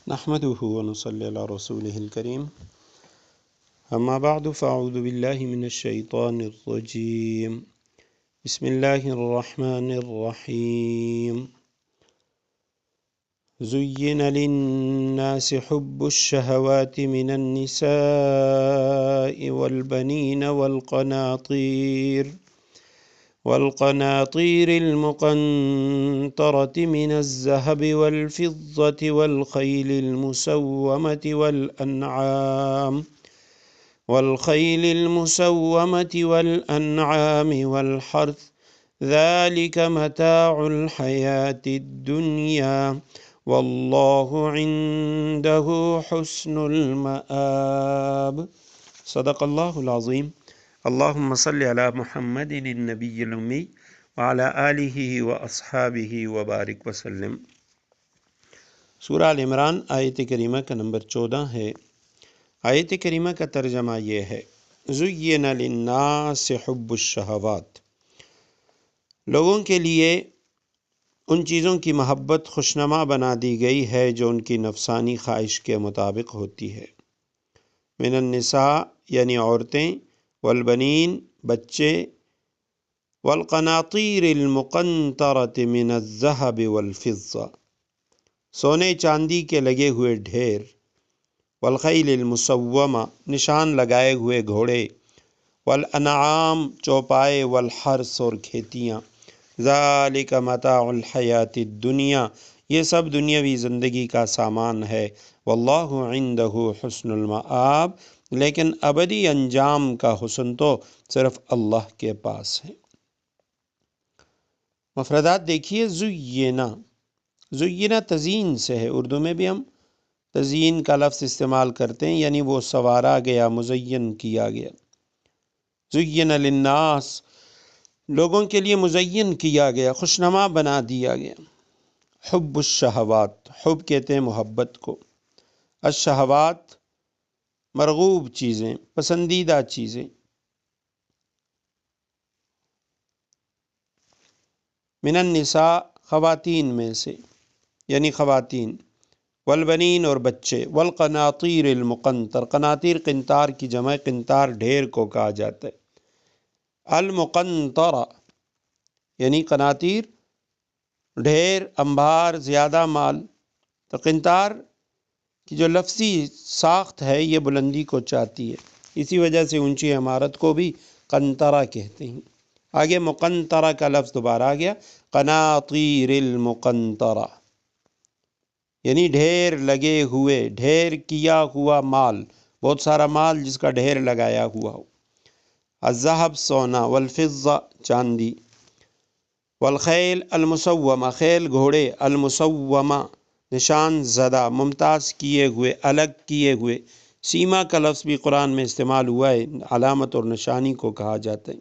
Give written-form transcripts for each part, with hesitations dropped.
نحمده ونصلي على رسوله الكريم اما بعد فاعوذ بالله من الشيطان الرجيم بسم الله الرحمن الرحيم زين للناس حب الشهوات من النساء والبنين والقناطير المقنطرة من الذهب والفضة والخيل المسومة والأنعام والحرث ذلك متاع الحياة الدنيا والله عنده حسن المآب صدق الله العظيم اللهم صل على محمد النبی الامی وعلى آلہ واصحابہ وبارک وسلم۔ سورہ آل عمران آیت کریمہ کا نمبر 14 ہے۔ آیت کریمہ کا ترجمہ یہ ہے: زین للناس حب الشہوات، لوگوں کے لیے ان چیزوں کی محبت خوشنما بنا دی گئی ہے جو ان کی نفسانی خواہش کے مطابق ہوتی ہے۔ من النساء یعنی عورتیں، والبنین بچے، والقناطیر المقنطرۃ من الذہب والفضہ سونے چاندی کے لگے ہوئے ڈھیر، والخیل المسومہ نشان لگائے ہوئے گھوڑے، والانعام چوپائے، والحرث اور کھیتیاں، ذالک متاع الحیات الدنیا یہ سب دنیاوی زندگی کا سامان ہے، واللہ عندہ حسن المآب لیکن ابدی انجام کا حسن تو صرف اللہ کے پاس ہے۔ مفردات دیکھیے، زینا تزئین سے ہے، اردو میں بھی ہم تزئین کا لفظ استعمال کرتے ہیں، یعنی وہ سنوارا گیا، مزین کیا گیا۔ زین للناس لوگوں کے لیے مزین کیا گیا، خوشنما بنا دیا گیا۔ حب الشہوات، حب کہتے ہیں محبت کو، الشہوات مرغوب چیزیں، پسندیدہ چیزیں۔ من النساء خواتین میں سے، یعنی خواتین، والبنین اور بچے، والقناطیر المقنطر قناطیر قنطار کی جمع، قنطار ڈھیر کو کہا جاتا ہے۔ المقنطرہ یعنی قناطیر ڈھیر، انبار، زیادہ مال۔ تو قنطار کی جو لفظی ساخت ہے یہ بلندی کو چاہتی ہے، اسی وجہ سے اونچی عمارت کو بھی قنطرہ کہتے ہیں۔ آگے مقنطرہ کا لفظ دوبارہ آ گیا، قناطیر المقنطرہ یعنی ڈھیر لگے ہوئے، ڈھیر کیا ہوا مال، بہت سارا مال جس کا ڈھیر لگایا ہوا ہو۔ الذہب سونا، والفضہ چاندی، والخیل المسومہ خیل گھوڑے، المسومہ نشان زدہ، ممتاز کیے ہوئے، الگ کیے ہوئے۔ سیما کا لفظ بھی قرآن میں استعمال ہوا ہے، علامت اور نشانی کو کہا جاتا ہے۔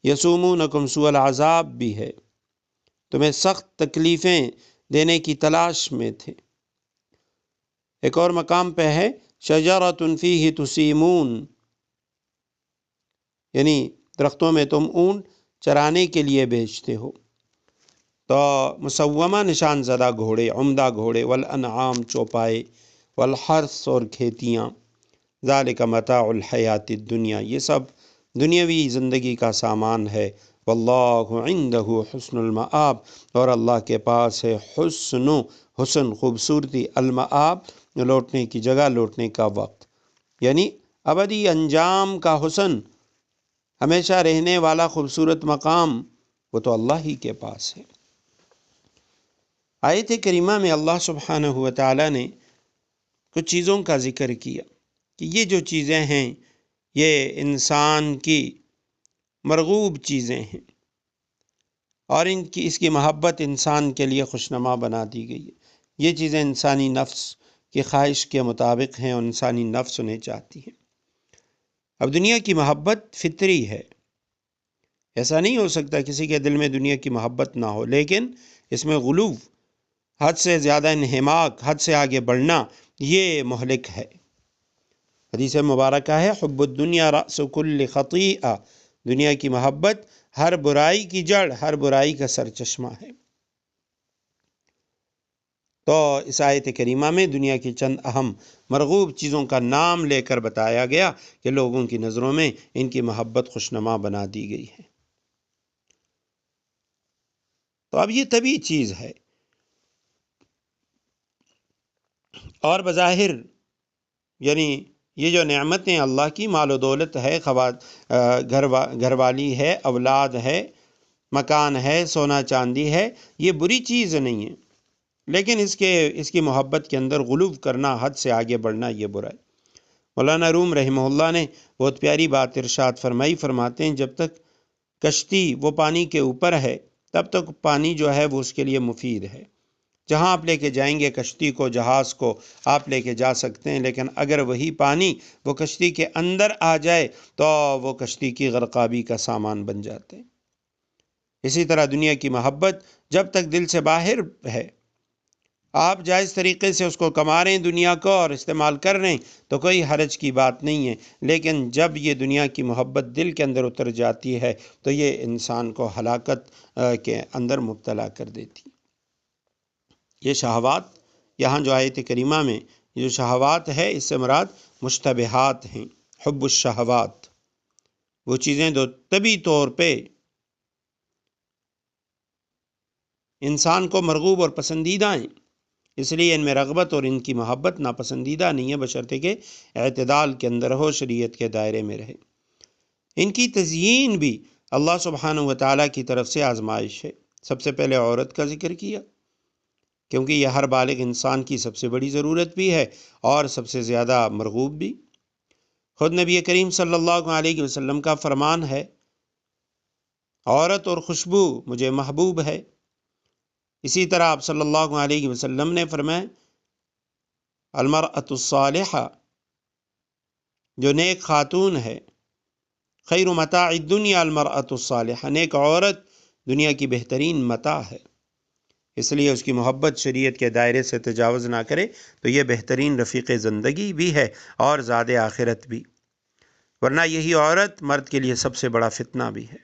یسومونکم سوء العذاب بھی ہے، تمہیں سخت تکلیفیں دینے کی تلاش میں تھے۔ ایک اور مقام پہ ہے شجرۃ فیہ تسیمون، یعنی درختوں میں تم اونٹ چرانے کے لیے بیچتے ہو۔ تو مسومہ نشان زدہ گھوڑے، عمدہ گھوڑے، والانعام چوپائے، والحرث اور کھیتیاں، ذالک متاع الحیات الدنیا یہ سب دنیاوی زندگی کا سامان ہے، واللہ عندہ حسن المآب اور اللہ کے پاس ہے حسن خوبصورتی، المآب لوٹنے کی جگہ، لوٹنے کا وقت، یعنی ابدی انجام کا حسن، ہمیشہ رہنے والا خوبصورت مقام وہ تو اللہ ہی کے پاس ہے۔ آیت کریمہ میں اللہ سبحانہ و تعالیٰ نے کچھ چیزوں کا ذکر کیا کہ یہ جو چیزیں ہیں یہ انسان کی مرغوب چیزیں ہیں اور اس کی محبت انسان کے لیے خوشنما بنا دی گئی ہے۔ یہ چیزیں انسانی نفس کی خواہش کے مطابق ہیں اور انسانی نفس انہیں چاہتی ہیں۔ اب دنیا کی محبت فطری ہے، ایسا نہیں ہو سکتا کسی کے دل میں دنیا کی محبت نہ ہو، لیکن اس میں غلو، حد سے زیادہ انہماک، حد سے آگے بڑھنا یہ مہلک ہے۔ حدیث مبارکہ ہے حب الدنیا رأس کل خطیئہ، دنیا کی محبت ہر برائی کی جڑ، ہر برائی کا سر چشمہ ہے۔ تو اس آیت کریمہ میں دنیا کی چند اہم مرغوب چیزوں کا نام لے کر بتایا گیا کہ لوگوں کی نظروں میں ان کی محبت خوشنما بنا دی گئی ہے۔ تو اب یہ طبیعی چیز ہے، اور بظاہر یعنی یہ جو نعمتیں اللہ کی مال و دولت ہے، گھر والی ہے، اولاد ہے، مکان ہے، سونا چاندی ہے، یہ بری چیز نہیں ہے، لیکن اس کی محبت کے اندر غلو کرنا، حد سے آگے بڑھنا، یہ برا ہے۔ مولانا روم رحمہ اللہ نے بہت پیاری بات ارشاد فرماتے ہیں جب تک کشتی وہ پانی کے اوپر ہے تب تک پانی جو ہے وہ اس کے لیے مفید ہے، جہاں آپ لے کے جائیں گے کشتی کو، جہاز کو آپ لے کے جا سکتے ہیں، لیکن اگر وہی پانی وہ کشتی کے اندر آ جائے تو وہ کشتی کی غرقابی کا سامان بن جاتے ہیں۔ اسی طرح دنیا کی محبت جب تک دل سے باہر ہے، آپ جائز طریقے سے اس کو کما رہے ہیں دنیا کو اور استعمال کر رہے ہیں تو کوئی حرج کی بات نہیں ہے، لیکن جب یہ دنیا کی محبت دل کے اندر اتر جاتی ہے تو یہ انسان کو ہلاکت کے اندر مبتلا کر دیتی۔ یہ شہوات، یہاں جو آیت کریمہ میں جو شہوات ہے اس سے مراد مشتبہات ہیں، حب الشہوات، وہ چیزیں جو طبی طور پہ انسان کو مرغوب اور پسندیدہ ہیں، اس لیے ان میں رغبت اور ان کی محبت ناپسندیدہ نہیں ہے، بشرطے کہ اعتدال کے اندر ہو، شریعت کے دائرے میں رہے۔ ان کی تزیین بھی اللہ سبحانہ و تعالیٰ کی طرف سے آزمائش ہے۔ سب سے پہلے عورت کا ذکر کیا، کیونکہ یہ ہر بالغ انسان کی سب سے بڑی ضرورت بھی ہے اور سب سے زیادہ مرغوب بھی۔ خود نبی کریم صلی اللہ علیہ وسلم کا فرمان ہے، عورت اور خوشبو مجھے محبوب ہے۔ اسی طرح آپ صلی اللہ علیہ وسلم نے فرمایا، المرأۃ الصالحہ، جو نیک خاتون ہے، خیر متاع الدنیا المرأۃ الصالحہ، نیک عورت دنیا کی بہترین متاع ہے، اس لیے اس کی محبت شریعت کے دائرے سے تجاوز نہ کرے تو یہ بہترین رفیق زندگی بھی ہے اور زاد آخرت بھی، ورنہ یہی عورت مرد کے لیے سب سے بڑا فتنہ بھی ہے۔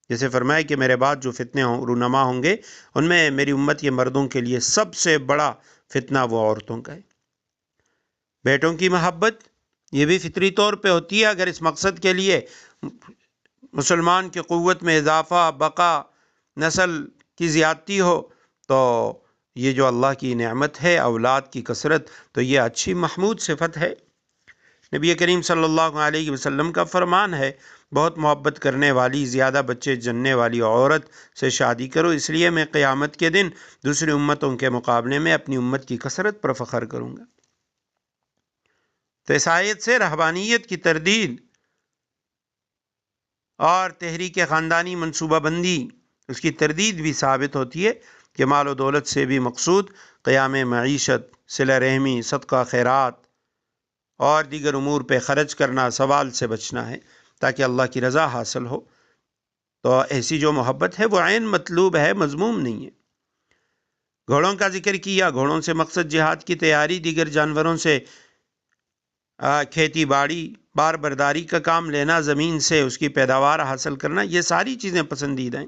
جیسے فرمایا کہ میرے بعد جو فتنے رونما ہوں گے ان میں میری امت کے مردوں کے لیے سب سے بڑا فتنہ وہ عورتوں کا ہے۔ بیٹوں کی محبت یہ بھی فطری طور پہ ہوتی ہے، اگر اس مقصد کے لیے مسلمان کی قوت میں اضافہ، بقا، نسل کی زیادتی ہو تو یہ جو اللہ کی نعمت ہے اولاد کی کثرت، تو یہ اچھی محمود صفت ہے۔ نبی کریم صلی اللہ علیہ وسلم کا فرمان ہے، بہت محبت کرنے والی، زیادہ بچے جننے والی عورت سے شادی کرو، اس لیے میں قیامت کے دن دوسری امتوں کے مقابلے میں اپنی امت کی کثرت پر فخر کروں گا۔ تو اس آیت سے رہبانیت کی تردید اور تحریک خاندانی منصوبہ بندی، اس کی تردید بھی ثابت ہوتی ہے کہ مال و دولت سے بھی مقصود قیام معیشت، صلہ رحمی، صدقہ خیرات اور دیگر امور پہ خرچ کرنا، سوال سے بچنا ہے تاکہ اللہ کی رضا حاصل ہو۔ تو ایسی جو محبت ہے وہ عین مطلوب ہے، مذموم نہیں ہے۔ گھوڑوں کا ذکر کیا، گھوڑوں سے مقصد جہاد کی تیاری، دیگر جانوروں سے کھیتی باڑی، بار برداری کا کام لینا، زمین سے اس کی پیداوار حاصل کرنا، یہ ساری چیزیں پسندیدہ ہیں۔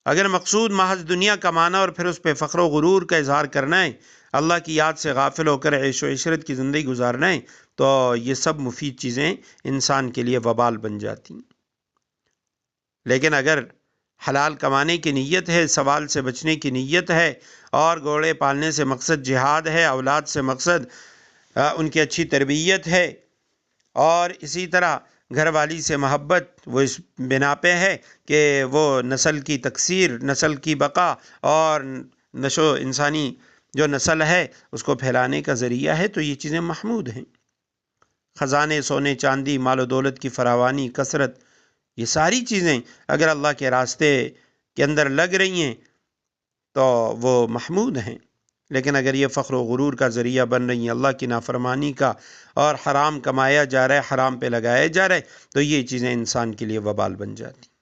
اگر مقصود محض دنیا کمانا اور پھر اس پہ فخر و غرور کا اظہار کرنا ہے، اللہ کی یاد سے غافل ہو کر عیش و عشرت کی زندگی گزارنا ہے، تو یہ سب مفید چیزیں انسان کے لیے وبال بن جاتی ہیں۔ لیکن اگر حلال کمانے کی نیت ہے، سوال سے بچنے کی نیت ہے، اور گھوڑے پالنے سے مقصد جہاد ہے، اولاد سے مقصد ان کی اچھی تربیت ہے، اور اسی طرح گھر والی سے محبت وہ اس بنا پہ ہے کہ وہ نسل کی تکثیر، نسل کی بقا اور انسانی جو نسل ہے اس کو پھیلانے کا ذریعہ ہے، تو یہ چیزیں محمود ہیں۔ خزانے، سونے چاندی، مال و دولت کی فراوانی، کثرت، یہ ساری چیزیں اگر اللہ کے راستے کے اندر لگ رہی ہیں تو وہ محمود ہیں، لیکن اگر یہ فخر و غرور کا ذریعہ بن رہی ہیں، اللہ کی نافرمانی کا، اور حرام کمایا جا رہا ہے، حرام پہ لگایا جا رہا ہے، تو یہ چیزیں انسان کے لیے وبال بن جاتی ہیں۔